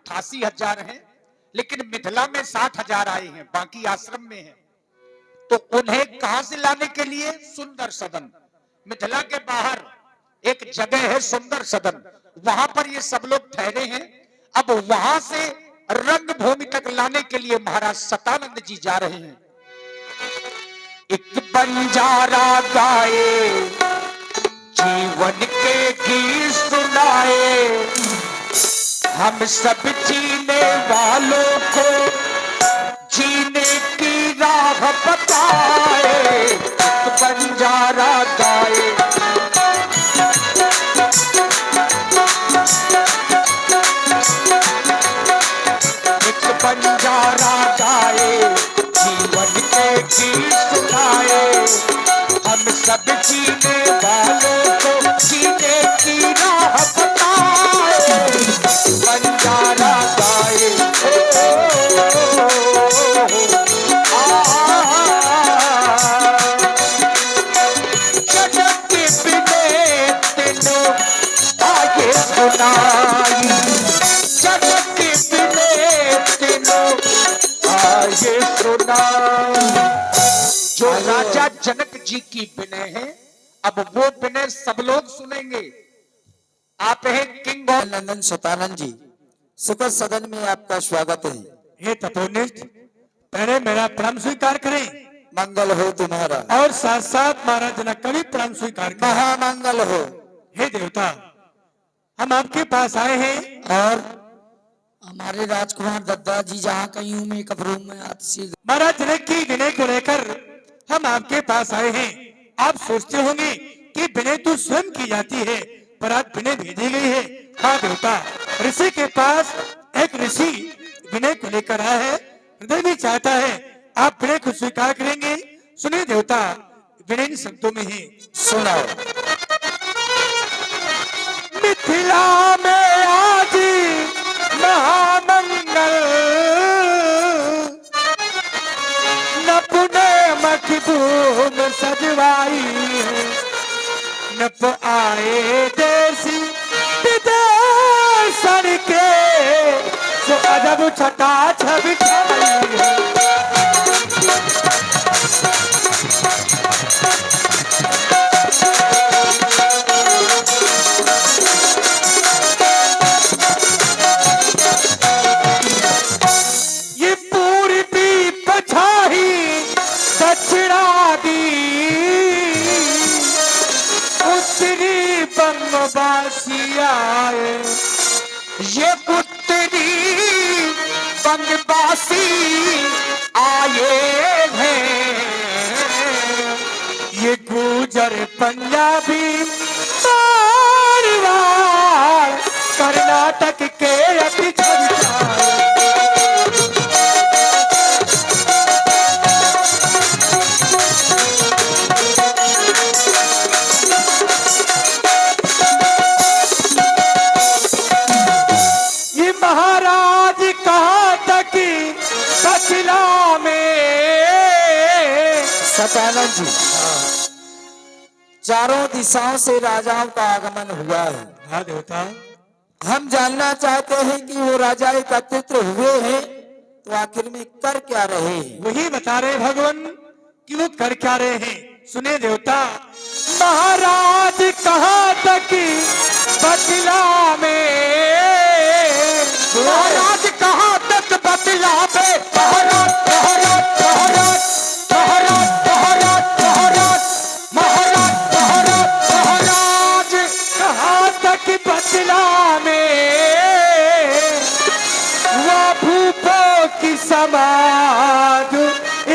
88,000 हैं, लेकिन मिथिला में 60,000 आए हैं, बाकी आश्रम में हैं। तो उन्हें कहां से लाने के लिए? सुंदर सदन, मिथिला के बाहर एक जगह है सुंदर सदन, वहां पर ये सब लोग ठहरे हैं। अब वहां से रंगभूमि तक लाने के लिए महाराज सतानंद जी जा रहे हैं। एक बंजारा गाए, जीवन के गीत सुनाए, हम सब जीने वालों को जीने की राह बताए। एक बंजारा गाए, एक बंजारा गाए, जीवन के गीत सुनाए, हम सब जीने वालों को जीने की राह बताए। बंजारा गाए, जगत के बिने तीनों आगे सुनाई, जगत के बिने तीनों आगे सुनाई। जो राजा जनक जी की विनय है, अब वो विनय सब लोग सुनेंगे। आप हैं किंग ऑफ नंदन सतानंद जी, सुखद सदन में आपका स्वागत है। हे तपोनिष्ठ, पहले मेरा प्रणाम स्वीकार करें मंगल हो तुम्हारा, और साथ साथ महाराज जनक का भी प्रणाम स्वीकार करें। महामंगल हो। हे देवता, हम आपके पास आए हैं और हमारे राजकुमार दद्दा जी जहाँ कहीं हूँ मैं कपड़ों में आती महाराज जनक की विनय को लेकर हम आपके पास आए हैं। आप सोचते होंगे कि विनय तो स्वयं की जाती है, पर आज विनय भेजी गई है। हाँ देवता, ऋषि के पास एक ऋषि विनय को लेकर आया है। हृदय भी चाहता है आप विनय को स्वीकार करेंगे। सुनिए देवता, विनय इन शब्दों में है, सुनाओ। मिथिला में आज महामंगल, न पुणे मखदूम सजवाई है, न आए देसी विदेशन के, सो अजब छटा छवि छाई है। ये पूर्वी पछाही दक्षिणा दी, उत्तरी बंगवासी आए, ये उत्तरी बंगवासी आए हैं। ये गुजर पंजाबी मारवाड़ कर्नाटक के अति छविचार। ये महाराज कहाँ तक बचला में सतानंद जी, चारों दिशाओं से राजाओं का आगमन हुआ है। हाँ देवता, हम जानना चाहते हैं कि वो राजा एकत्रित हुए हैं तो आखिर में कर क्या रहे हैं। वही बता रहे भगवान कि वो कर क्या रहे हैं। सुने देवता, महाराज कहाँ तक बदला में, महाराज कहाँ तक बदला में, महाराज महाराज महाराज महाराज महाराज महाराज महाराज महाराज कहाँ तक बदला में, वो भूपों की समाज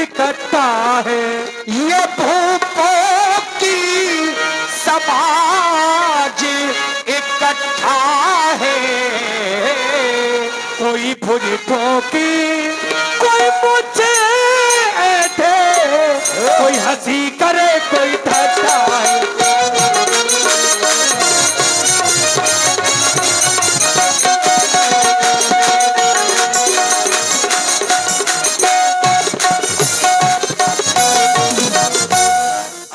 इकट्ठा है। ये भूपों की समाज इकट्ठा है। कोई भुज ठोकी, कोई मुझे ऐठे, कोई हंसी करे, कोई ठट्ठाए।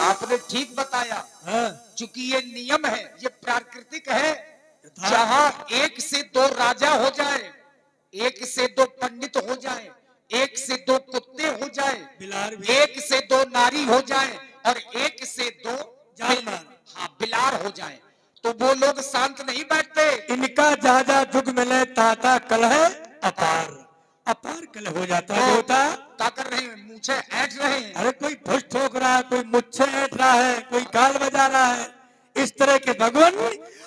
आपने ठीक बताया, हाँ, चूंकि ये नियम है, ये प्राकृतिक है। जहां एक से दो राजा हो जाए एक से दो पंडित हो जाएं, एक से दो कुत्ते हो जाएं, बिलार भी। एक से दो नारी हो जाएं और एक से दो जानवर। हाँ बिलार हो जाएं, तो वो लोग शांत नहीं बैठते। इनका जहाजा जुग मिले ताता कल है अपार, अपार कल हो जाता है देवता। क्या कर रहे हैं, मुझे ऐठ रहे हैं। अरे कोई भुज ठोक रहा है, कोई मुच्छे ऐंठ रहा है, कोई गाल बजा रहा है, इस तरह के भगवान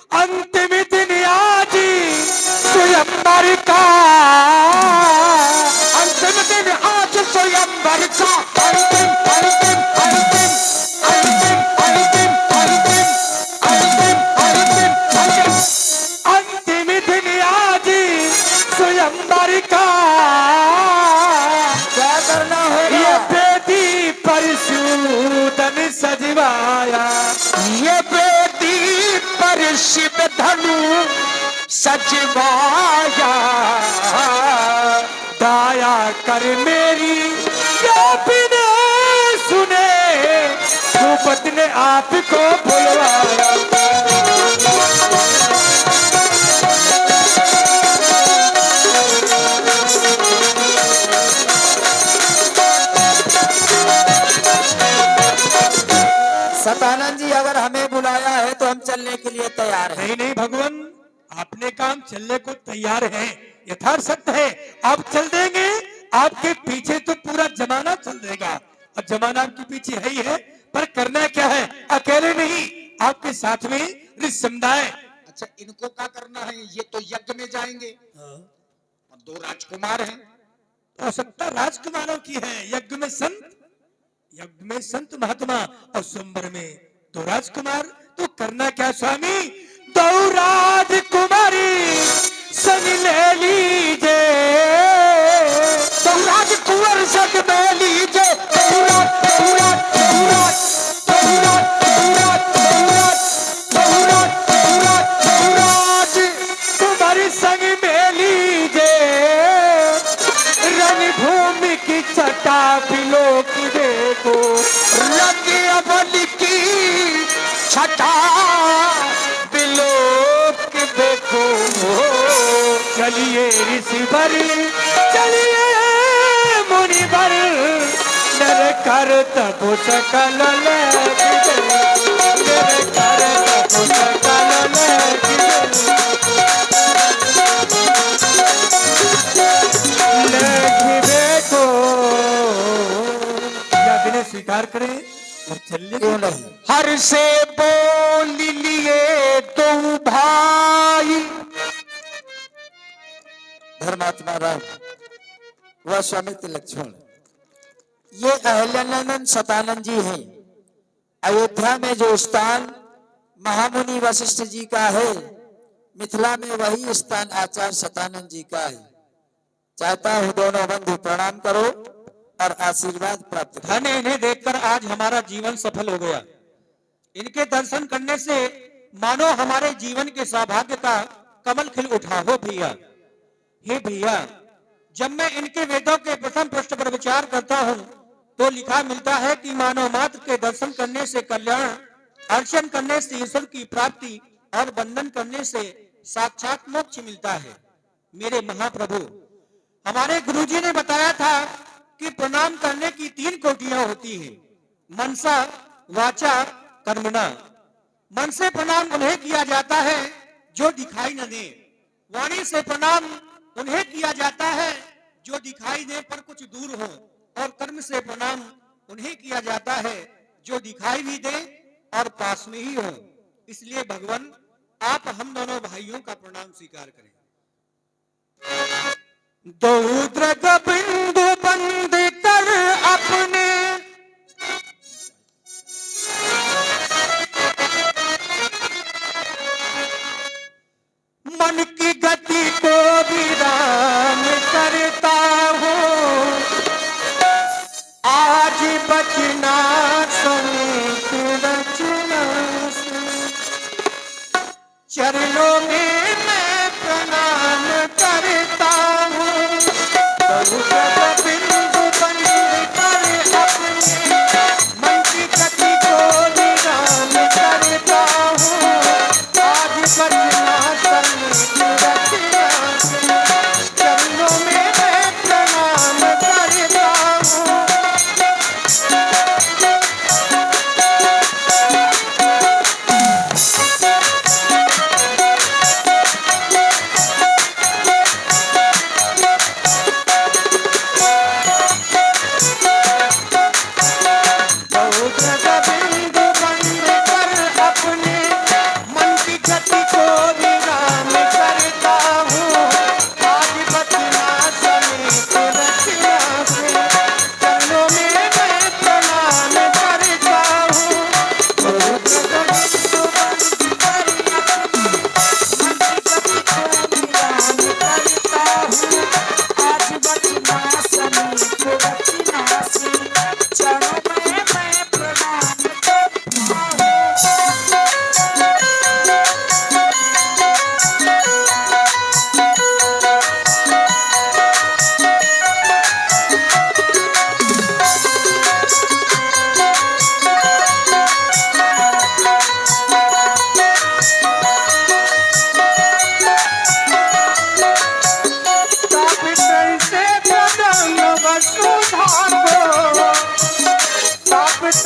अंतिम दिन आजी स्वयंवर का, अंतिम दिन आज स्वयंवर का, अंतिम अंतिम अंतिम अंतिम अंतिम अंतिम अंतिम अंतिम अंतिम दिन आजी स्वयंवर का। क्या करना होगा? ये बेदी परशुदन सजवाया, ये बेदी पर शिव धनु सजवाया, दाया कर मेरी क्या बिना सुने, भूपत ने आपको बुलवाया। सतानंद जी अगर हमें बुलाया है तो हम चलने के लिए तैयार हैं। नहीं नहीं भगवान, आपने काम चलने को तैयार हैं, यथार्थ सत्य है, आप चल देंगे। आपके पीछे तो पूरा जमाना चल देगा, और जमाना आपके पीछे है ही है, पर करना क्या है, अकेले नहीं, आपके साथ में ऋषि समुदाय। अच्छा इनको क्या करना है, ये तो यज्ञ में जाएंगे और दो राजकुमार हैं। आवश्यकता राजकुमारों की है, यज्ञ में संत, यज्ञ में संत महात्मा और स्वयंवर में दो राजकुमार। तो करना क्या स्वामी, दो राजकुमारी संग ले लीजे, तो राजकुंवर संग में लीजे, बहुराज बहुराज बहुराज बहुराज बहुराज बहुराज बहुराज बहुराज तुम्हारी संग में लीजे, रणभूमि की छटा बिलोक देखो, रंग अबल की छटा बिलोक देखो। चलिए ऋषिवर चलिए मुनिवर, नर कर तप सकल लगिरे, नर कर तप सकल लगिरे को। या बिना स्वीकार करें और चलिए, क्यों नहीं? हर से बोल लिए दो भाई, धर्मात्मा राम व स्वामित्व लक्ष्मण, ये अहल्यानंद सतानंद जी हैं। अयोध्या में जो स्थान महामुनि वशिष्ठ जी का है, मिथिला में वही स्थान आचार्य सतानंद जी का है। चाहता हूँ दोनों बंधु प्रणाम करो और आशीर्वाद प्राप्त करो। धन्य इन्हें देखकर आज हमारा जीवन सफल हो गया। इनके दर्शन करने से मानो हमारे जीवन के सौभाग्य का कमल खिल उठा हो भैया। हे भैया, जब मैं इनके वेदों के प्रथम पृष्ठ पर विचार करता हूँ तो लिखा मिलता है कि मानव मात्र के दर्शन करने से कल्याण, अर्चन करने से ईश्वर की प्राप्ति और वंदन करने से साक्षात मोक्ष मिलता है। मेरे महाप्रभु, हमारे गुरुजी ने बताया था कि प्रणाम करने की 3 कोटियां होती हैं, मनसा वाचा कर्मणा। मन से प्रणाम उन्हें किया जाता है जो दिखाई न दे, वाणी से प्रणाम उन्हें किया जाता है जो दिखाई दे पर कुछ दूर हो, और कर्म से प्रणाम उन्हें किया जाता है जो दिखाई भी दे और पास में ही हो। इसलिए भगवान, आप हम दोनों भाइयों का प्रणाम स्वीकार करें। दौद्रग बिंदु बंद कर अपने, मन की गति को विराम करता हूँ, आज बचना समेत रचना से, चरणों में मैं प्रणाम करता हूँ।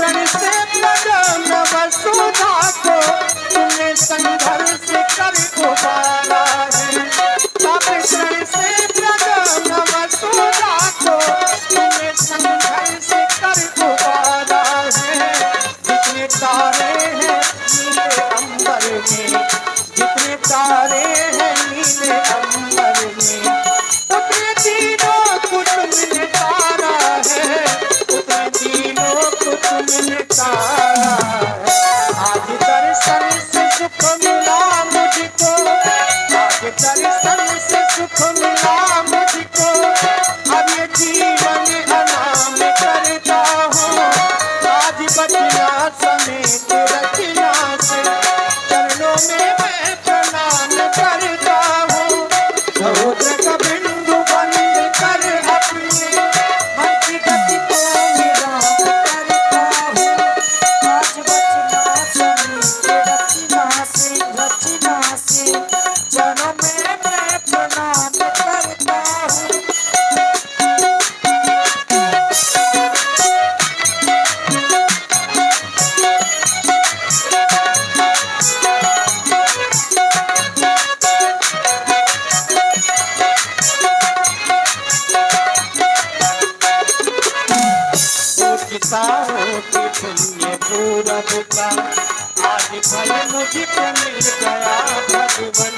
प्रण से प्रजन वसुधा को तुमने संघर्ष कर उबारा है। तब प्रण से प्रजन वसुधा को तुमने संघर्ष कर उबारा है। जितने तारे हैं नीले अंबर में, जितने तारे हैं नीले अंबर में, उतने तीनों को तुमने तारा है, उतने तीनों को तुमने तारा है। आज दर्शन से सुख मिला मुझको, आज दर्शन से सुख मिला मुझको, अब ये जीवन अनाम करता हूँ। आज बचना समेत रचना से चरणों में मैं प्रणाम करता हूँ। समुद्र का बिंदु बंद कर अपने मन की गति को विराम करता हूँ। आज बचना समेत रचना से चरणों में मैं प्रणाम करता हूँ। सोचता हूँ कि पुण्य पूरब का आज फल मुझको मिल गया भगवन।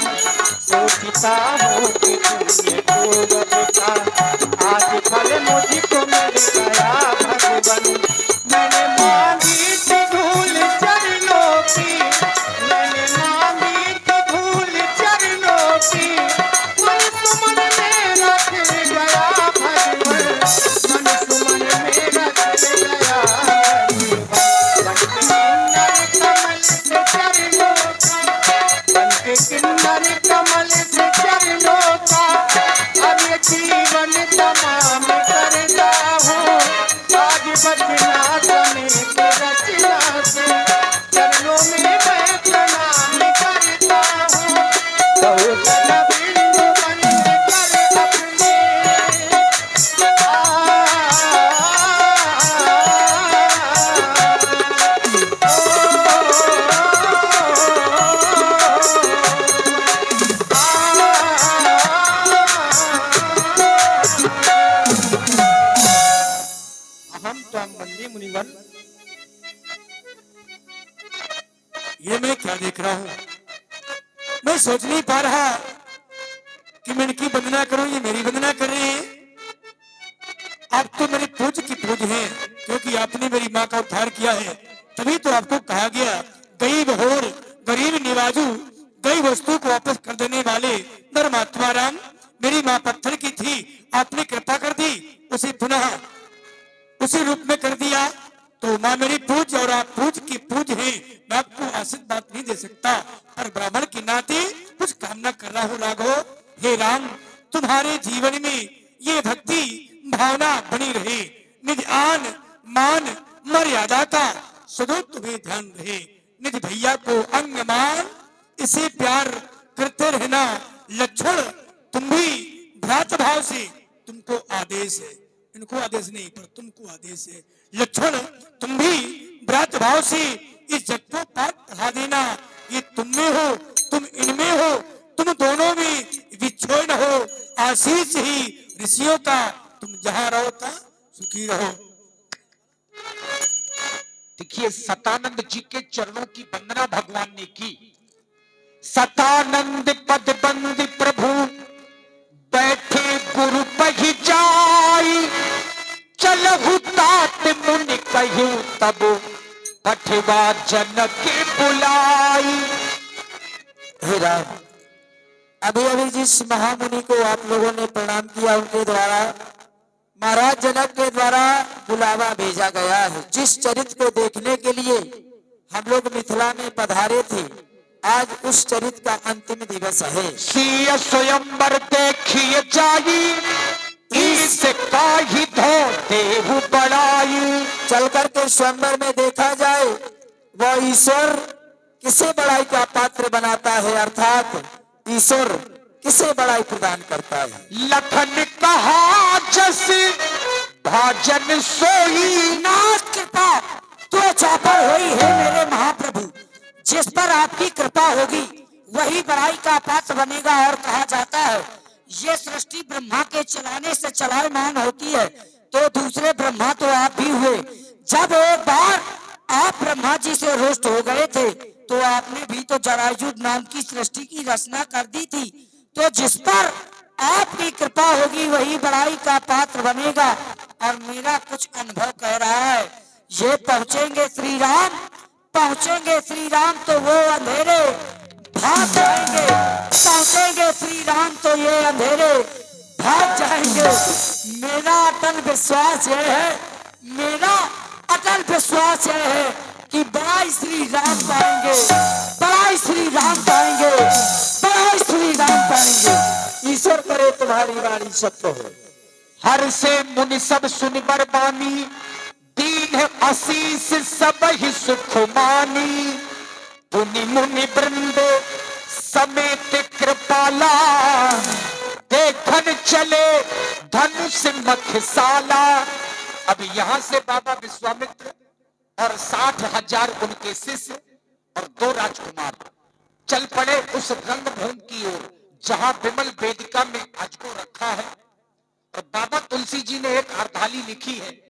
सोचता हूँ कि पुण्य पूरब का आज फल मुझको मिल गया भगवन। मैंने मांगी थी धूल चरणों की, मैंने मांगी थी धूल चरणों की, मन सुमन मेरा खिल गया भगवन, मन सुमन मेरा खिल गया किन्नर कमल से चरणों का अब ये जीवन तमाम करता हूँ। आज बचना समेत रचना से चरणों में मैं प्रणाम करता हूँ। बहुत बिंदु बंद कर अपने हम तो हम बंदी मुनिवन, ये मैं क्या देख रहा हूँ? मैं सोच नहीं पा रहा कि मैं इनकी वंदना करूं, ये मेरी वंदना कर रहे हैं। आप तो मेरी पूज की पूज हैं, क्योंकि आपने मेरी माँ का उद्धार किया है। तभी तो आपको कहा गया, गरीब होर गरीब निवाजू, गई वस्तु को वापस कर देने वाले धर्मात्मा राम। मेरी माँ पत्थर की थी, आपने कृपा कर दी, उसे पुनः उसी रूप में कर दिया। तो माँ मेरी पूज और आप पूज की पूज है। मैं आपको आसित बात नहीं दे सकता, पर ब्राह्मण की नाते कुछ कामना कर रहा हूँ राघव। हे राम, तुम्हारे जीवन में ये भक्ति भावना बनी रहे, निज आन मान मर्यादा का सदैव तुम्हें ध्यान रहे। निज भैया को अंग मान इसे प्यार करते रहना। लक्षण तुम भी भ्रात भाव से, तुमको आदेश है, इनको आदेश नहीं पर तुमको आदेश है। लक्षण तुम भी भ्रात भाव से इस जग को पाठ पढ़ा देना। ये तुम में हो, तुम इनमें हो, तुम दोनों में विच्छोड़ हो। आशीष ही ऋषियों का, तुम जहां रहो ता सुखी रहो। देखिए, सतानंद जी के चरणों की वंदना भगवान ने की। सतानंद पद बंद प्रभु बैठे गुरु पही जाई, चलहु तात मुनि कहु तब पठवा जनक बुलाई। हे राम, अभी अभी जिस महामुनि को आप लोगों ने प्रणाम किया, उनके द्वारा महाराज जनक के द्वारा बुलावा भेजा गया है। जिस चरित्र को देखने के लिए हम लोग मिथिला में पधारे थे, आज उस चरित्र का अंतिम दिवस है। सिय स्वयंवर देखिए जाई, ईस काही धो देहु बड़ाई। चल करके स्वयंवर में देखा जाए, वह ईश्वर किसे बड़ाई का पात्र बनाता है, अर्थात ईश्वर किसे बड़ाई प्रदान करता है। लखन कहा जस भाजन सोई, नाथ कृपा तो चौपर हुई है मेरे महाप्रभु। जिस पर आपकी कृपा होगी वही बड़ाई का पात्र बनेगा। और कहा जाता है ये सृष्टि ब्रह्मा के चलाने से चलायमान होती है, तो दूसरे ब्रह्मा तो आप भी हुए। जब एक बार आप ब्रह्मा जी से रुष्ट हो गए थे तो आपने भी तो जरायुज नाम की सृष्टि की रचना कर दी थी। तो जिस पर आपकी कृपा होगी वही बड़ाई का पात्र बनेगा। और मेरा कुछ अनुभव कह रहा है, ये पहुंचेंगे श्री राम तो वो अंधेरे भाग जाएंगे, पहुंचेंगे श्री राम तो ये अंधेरे भाग जाएंगे। मेरा अटल विश्वास यह है, मेरा अटल विश्वास यह है कि बड़ाई श्री राम पाएंगे, बड़ाई श्री राम पाएंगे, बड़ाई श्री राम पाएंगे। ईश्वर करे तुम्हारी वाणी सत्य हो। हर से मुनि सब सुन बरबानी, दीन है आशीष सब ही सुख मानी। पुनि मुनि वृंद समेत कृपाला, देखन चले धनुष मखसाला। अब यहां से बाबा विश्वामित्र और 60,000 उनके शिष्य और 2 राजकुमार चल पड़े उस रंगभूमि की ओर जहां विमल वेदिका में अज को रखा है। और बाबा तुलसी जी ने एक अर्धाली लिखी है।